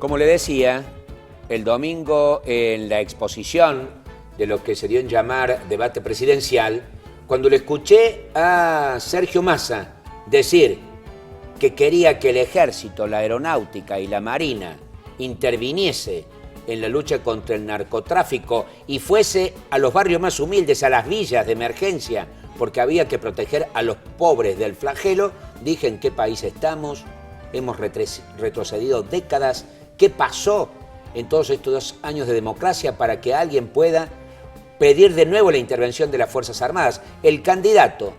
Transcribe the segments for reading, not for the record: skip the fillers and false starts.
Como le decía, el domingo en la exposición de lo que se dio en llamar debate presidencial, cuando le escuché a Sergio Massa decir que quería que el ejército, la aeronáutica y la marina interviniese en la lucha contra el narcotráfico y fuese a los barrios más humildes, a las villas de emergencia, porque había que proteger a los pobres del flagelo, dije: ¿en qué país estamos? Hemos retrocedido décadas. ¿Qué pasó en todos estos 2 años de democracia para que alguien pueda pedir de nuevo la intervención de las Fuerzas Armadas? El candidato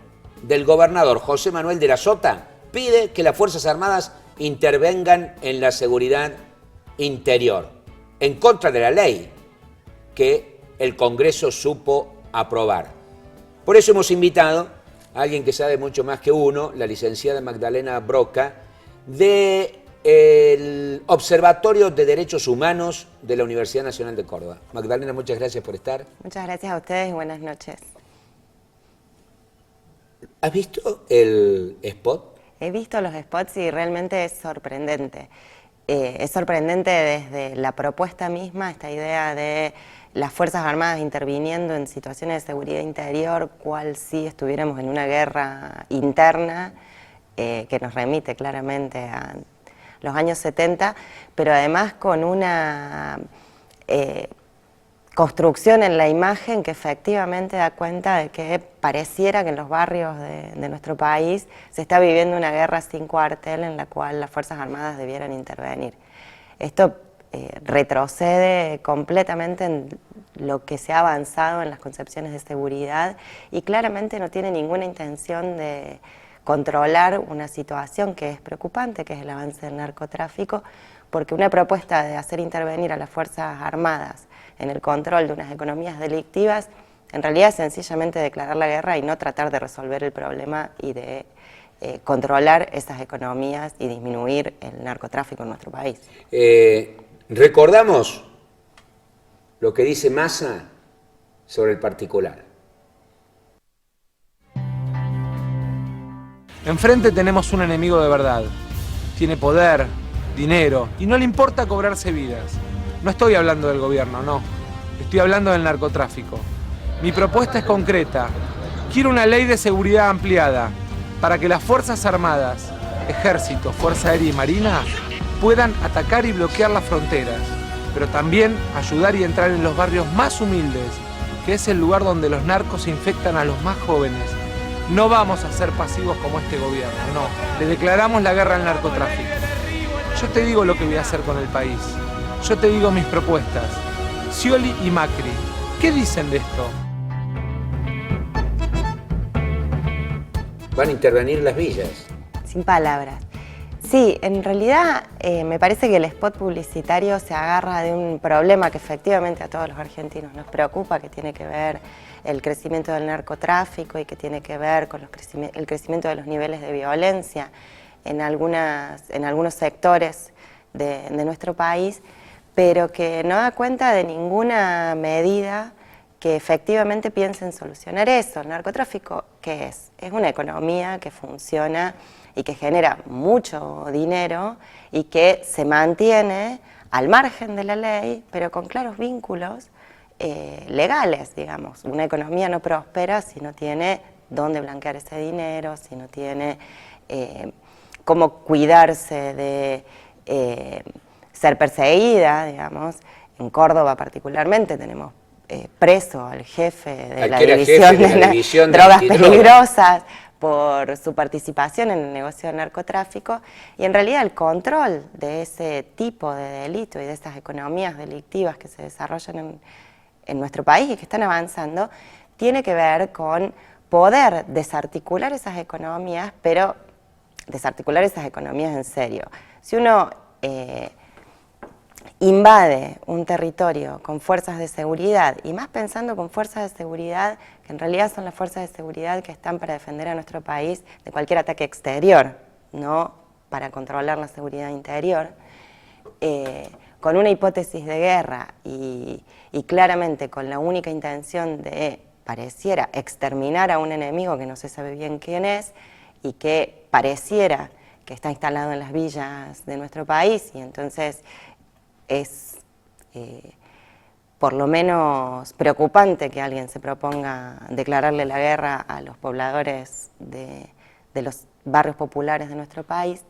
del gobernador José Manuel de la Sota pide que las Fuerzas Armadas intervengan en la seguridad interior, en contra de la ley que el Congreso supo aprobar. Por eso hemos invitado a alguien que sabe mucho más que uno, la licenciada Magdalena Broca, del Observatorio de Derechos Humanos de la Universidad Nacional de Córdoba. Magdalena, muchas gracias por estar. Muchas gracias a ustedes y buenas noches. ¿Has visto el spot? He visto los spots y realmente es sorprendente. Es sorprendente desde la propuesta misma, esta idea de las Fuerzas Armadas interviniendo en situaciones de seguridad interior, cual si estuviéramos en una guerra interna, que nos remite claramente a los años 70, pero además con una construcción en la imagen que efectivamente da cuenta de que pareciera que en los barrios de nuestro país se está viviendo una guerra sin cuartel en la cual las Fuerzas Armadas debieran intervenir. Esto retrocede completamente en lo que se ha avanzado en las concepciones de seguridad y claramente no tiene ninguna intención de controlar una situación que es preocupante, que es el avance del narcotráfico, porque una propuesta de hacer intervenir a las Fuerzas Armadas en el control de unas economías delictivas, en realidad es sencillamente declarar la guerra y no tratar de resolver el problema y de controlar esas economías y disminuir el narcotráfico en nuestro país. Recordamos lo que dice Massa sobre el particular. Enfrente tenemos un enemigo de verdad. Tiene poder, dinero y no le importa cobrarse vidas. No estoy hablando del gobierno, no. Estoy hablando del narcotráfico. Mi propuesta es concreta. Quiero una ley de seguridad ampliada para que las Fuerzas Armadas, Ejército, Fuerza Aérea y Marina puedan atacar y bloquear las fronteras, pero también ayudar y entrar en los barrios más humildes, que es el lugar donde los narcos infectan a los más jóvenes. No vamos a ser pasivos como este gobierno, no. Le declaramos la guerra al narcotráfico. Yo te digo lo que voy a hacer con el país. Yo te digo mis propuestas. Scioli y Macri, ¿qué dicen de esto? ¿Van a intervenir las villas? Sin palabras. Sí, en realidad me parece que el spot publicitario se agarra de un problema que efectivamente a todos los argentinos nos preocupa, que tiene que ver el crecimiento del narcotráfico y que tiene que ver con el crecimiento de los niveles de violencia en algunos sectores de nuestro país, pero que no da cuenta de ninguna medida que efectivamente piense en solucionar eso. El narcotráfico, ¿qué es? Es una economía que funciona y que genera mucho dinero y que se mantiene al margen de la ley, pero con claros vínculos legales, digamos. Una economía no prospera si no tiene dónde blanquear ese dinero, si no tiene cómo cuidarse de ser perseguida, digamos. En Córdoba particularmente tenemos preso al jefe de la división de drogas peligrosas por su participación en el negocio del narcotráfico, y en realidad el control de ese tipo de delito y de esas economías delictivas que se desarrollan en nuestro país y que están avanzando, tiene que ver con poder desarticular esas economías, pero desarticular esas economías en serio. Si uno invade un territorio con fuerzas de seguridad, y más pensando con fuerzas de seguridad que en realidad son las fuerzas de seguridad que están para defender a nuestro país de cualquier ataque exterior, no para controlar la seguridad interior, con una hipótesis de guerra y claramente con la única intención de, pareciera, exterminar a un enemigo que no se sabe bien quién es y que pareciera que está instalado en las villas de nuestro país, y entonces es por lo menos preocupante que alguien se proponga declararle la guerra a los pobladores de los barrios populares de nuestro país.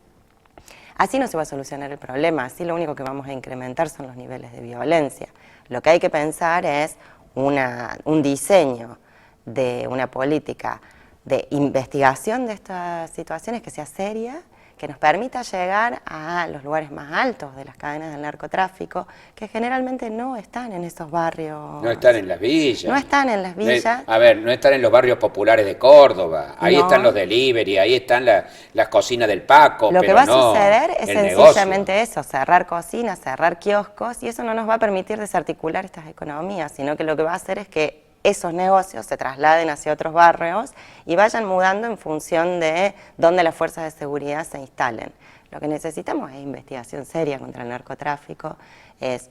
Así no se va a solucionar el problema, así lo único que vamos a incrementar son los niveles de violencia. Lo que hay que pensar es un diseño de una política de investigación de estas situaciones que sea seria, que nos permita llegar a los lugares más altos de las cadenas del narcotráfico, que generalmente no están en esos barrios. No están en las villas. No están en las villas. No están en los barrios populares de Córdoba. Ahí No. están los delivery, ahí están las cocinas del Paco. Lo que pero va a no suceder es el sencillamente negocio. eso, cerrar cocinas, cerrar kioscos, y eso no nos va a permitir desarticular estas economías, sino que lo que va a hacer es que esos negocios se trasladen hacia otros barrios y vayan mudando en función de dónde las fuerzas de seguridad se instalen. Lo que necesitamos es investigación seria contra el narcotráfico, es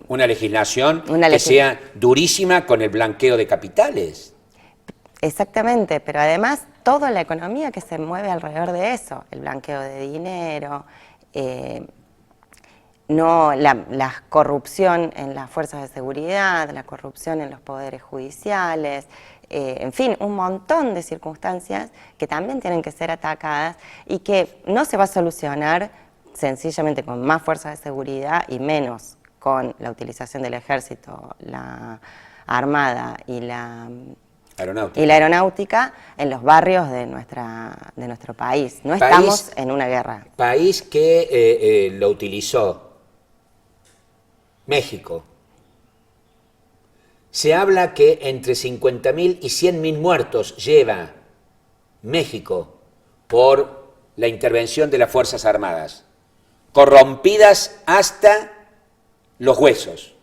Una legislación que sea durísima con el blanqueo de capitales. exactamente, pero además toda la economía que se mueve alrededor de eso, el blanqueo de dinero, la corrupción en las fuerzas de seguridad, la corrupción en los poderes judiciales, en fin, un montón de circunstancias que también tienen que ser atacadas y que no se va a solucionar sencillamente con más fuerzas de seguridad y menos con la utilización del ejército, la armada y la aeronáutica en los barrios de nuestro país. No estamos en una guerra. País que lo utilizó México. Se habla que entre 50.000 y 100.000 muertos lleva México por la intervención de las Fuerzas Armadas, corrompidas hasta los huesos.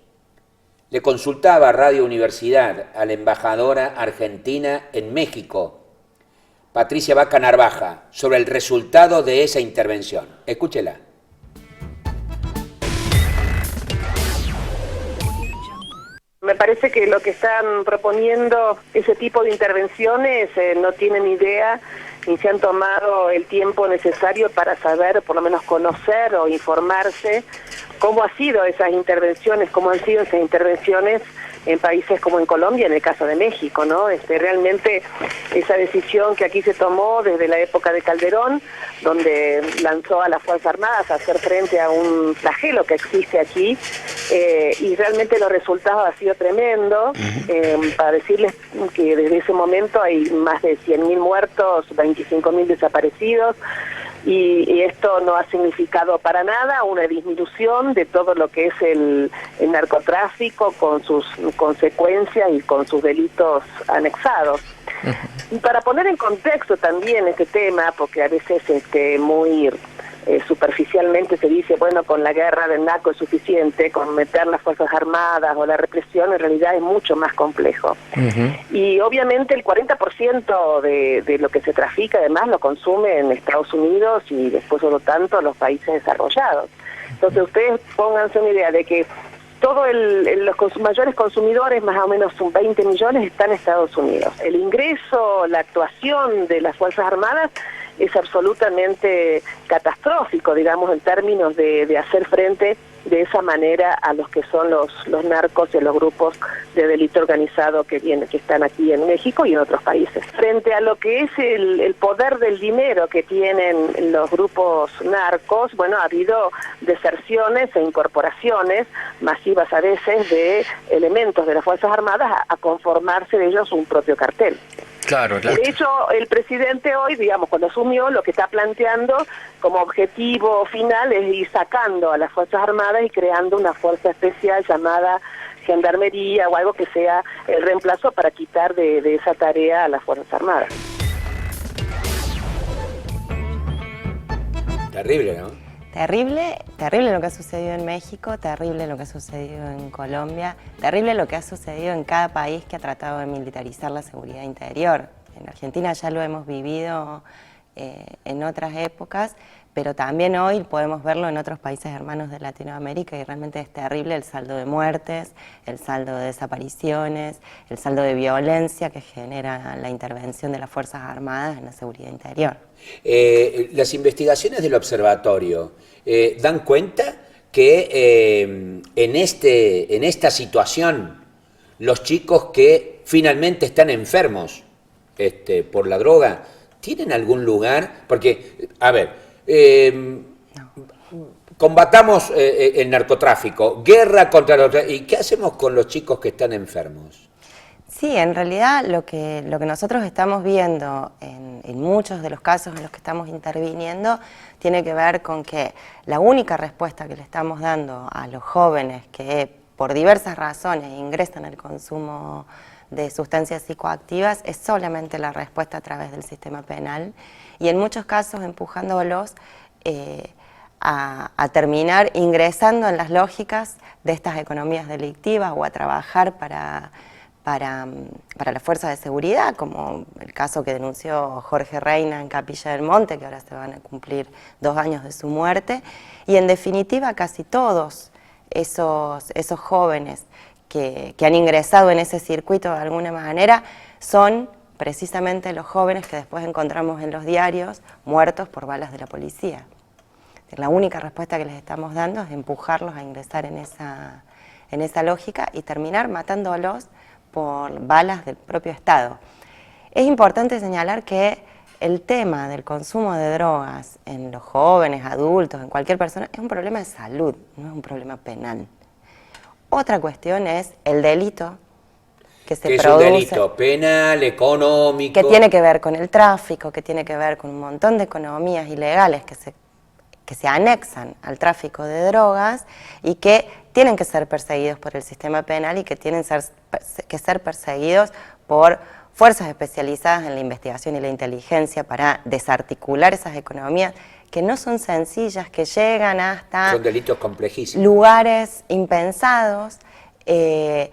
Le consultaba a Radio Universidad a la embajadora argentina en México, Patricia Vaca Narvaja, sobre el resultado de esa intervención. Escúchela. Me parece que lo que están proponiendo ese tipo de intervenciones no tienen idea ni se han tomado el tiempo necesario para saber, por lo menos conocer o informarse cómo han sido esas intervenciones en países como en Colombia, en el caso de México, ¿no? Realmente esa decisión que aquí se tomó desde la época de Calderón, donde lanzó a las Fuerzas Armadas a hacer frente a un flagelo que existe aquí, y realmente los resultados han sido tremendos. Para decirles que desde ese momento hay más de 100.000 muertos, 25.000 desaparecidos, y esto no ha significado para nada una disminución de todo lo que es el narcotráfico con sus consecuencias y con sus delitos anexados. Y para poner en contexto también este tema, porque a veces muy superficialmente se dice, bueno, con la guerra del narco es suficiente, con meter las Fuerzas Armadas o la represión, en realidad es mucho más complejo. Y obviamente el 40% de lo que se trafica además lo consume en Estados Unidos y después, por lo tanto, los países desarrollados. Entonces ustedes pónganse una idea de que todos los mayores consumidores, más o menos un 20 millones, están en Estados Unidos. El ingreso, la actuación de las Fuerzas Armadas es absolutamente catastrófico, digamos, en términos de hacer frente de esa manera a los que son los narcos y los grupos de delito organizado que están aquí en México y en otros países. Frente a lo que es el poder del dinero que tienen los grupos narcos, bueno, ha habido deserciones e incorporaciones masivas a veces de elementos de las Fuerzas Armadas a conformarse de ellos un propio cartel. Claro. De hecho, el presidente hoy, digamos, cuando asumió, lo que está planteando como objetivo final es ir sacando a las Fuerzas Armadas y creando una fuerza especial llamada Gendarmería o algo que sea el reemplazo para quitar de esa tarea a las Fuerzas Armadas. Terrible, ¿no? Terrible lo que ha sucedido en México, terrible lo que ha sucedido en Colombia, terrible lo que ha sucedido en cada país que ha tratado de militarizar la seguridad interior. En Argentina ya lo hemos vivido en otras épocas, pero también hoy podemos verlo en otros países hermanos de Latinoamérica y realmente es terrible el saldo de muertes, el saldo de desapariciones, el saldo de violencia que genera la intervención de las Fuerzas Armadas en la seguridad interior. Las investigaciones del observatorio dan cuenta que en esta situación los chicos que finalmente están enfermos por la droga, ¿tienen algún lugar? Porque, a ver, combatamos el narcotráfico, guerra contra el narcotráfico, ¿y qué hacemos con los chicos que están enfermos? Sí, en realidad lo que nosotros estamos viendo en muchos de los casos en los que estamos interviniendo tiene que ver con que la única respuesta que le estamos dando a los jóvenes que por diversas razones ingresan al consumo de sustancias psicoactivas es solamente la respuesta a través del sistema penal y en muchos casos empujándolos a terminar ingresando en las lógicas de estas economías delictivas o a trabajar para las fuerzas de seguridad, como el caso que denunció Jorge Reina en Capilla del Monte, que ahora se van a cumplir 2 años de su muerte, y en definitiva casi todos esos jóvenes que han ingresado en ese circuito de alguna manera son precisamente los jóvenes que después encontramos en los diarios muertos por balas de la policía. La única respuesta que les estamos dando es empujarlos a ingresar en esa lógica y terminar matándolos por balas del propio Estado. Es importante señalar que el tema del consumo de drogas en los jóvenes, adultos, en cualquier persona, es un problema de salud, no es un problema penal. Otra cuestión es el delito que se produce. Es un delito penal, económico. Que tiene que ver con el tráfico, que tiene que ver con un montón de economías ilegales que se anexan al tráfico de drogas y que tienen que ser perseguidos por el sistema penal y que tienen que ser perseguidos por fuerzas especializadas en la investigación y la inteligencia para desarticular esas economías que no son sencillas, que llegan hasta son delitos complejísimos, lugares impensados, que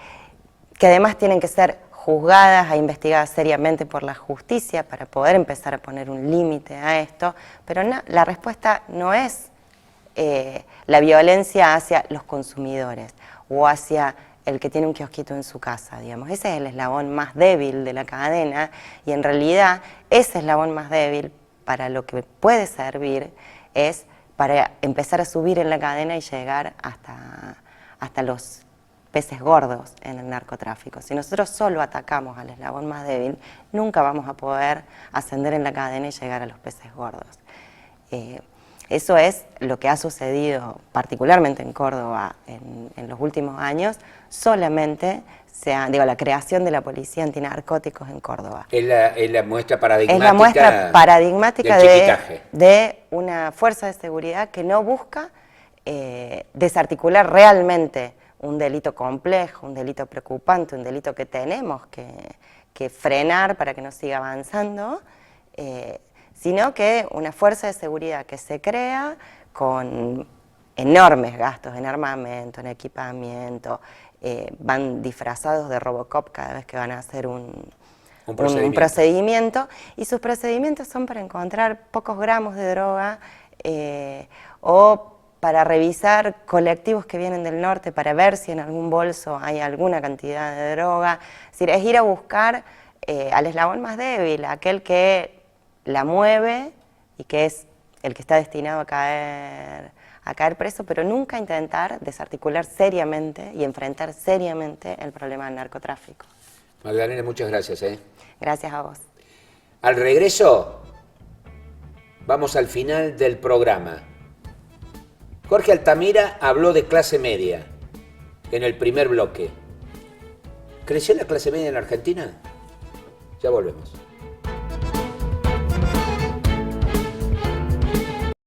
además tienen que ser juzgadas e investigadas seriamente por la justicia para poder empezar a poner un límite a esto, pero no, la respuesta no es la violencia hacia los consumidores o hacia el que tiene un kiosquito en su casa, digamos. Ese es el eslabón más débil de la cadena y en realidad ese eslabón más débil para lo que puede servir es para empezar a subir en la cadena y llegar hasta los peces gordos en el narcotráfico. Si nosotros solo atacamos al eslabón más débil, nunca vamos a poder ascender en la cadena y llegar a los peces gordos. Eso es lo que ha sucedido particularmente en Córdoba en los últimos años, solamente la creación de la policía antinarcóticos en Córdoba. Es la muestra paradigmática, es la muestra paradigmática del de una fuerza de seguridad que no busca desarticular realmente un delito complejo, un delito preocupante, un delito que tenemos que frenar para que no siga avanzando, sino que una fuerza de seguridad que se crea con enormes gastos en armamento, en equipamiento, van disfrazados de Robocop cada vez que van a hacer un procedimiento, y sus procedimientos son para encontrar pocos gramos de droga o para revisar colectivos que vienen del norte para ver si en algún bolso hay alguna cantidad de droga. Es decir, es ir a buscar al eslabón más débil, aquel que la mueve y que es el que está destinado a caer preso, pero nunca intentar desarticular seriamente y enfrentar seriamente el problema del narcotráfico. Magdalena, muchas gracias. Gracias a vos. Al regreso, vamos al final del programa. Jorge Altamira habló de clase media en el primer bloque. ¿Creció la clase media en Argentina? Ya volvemos.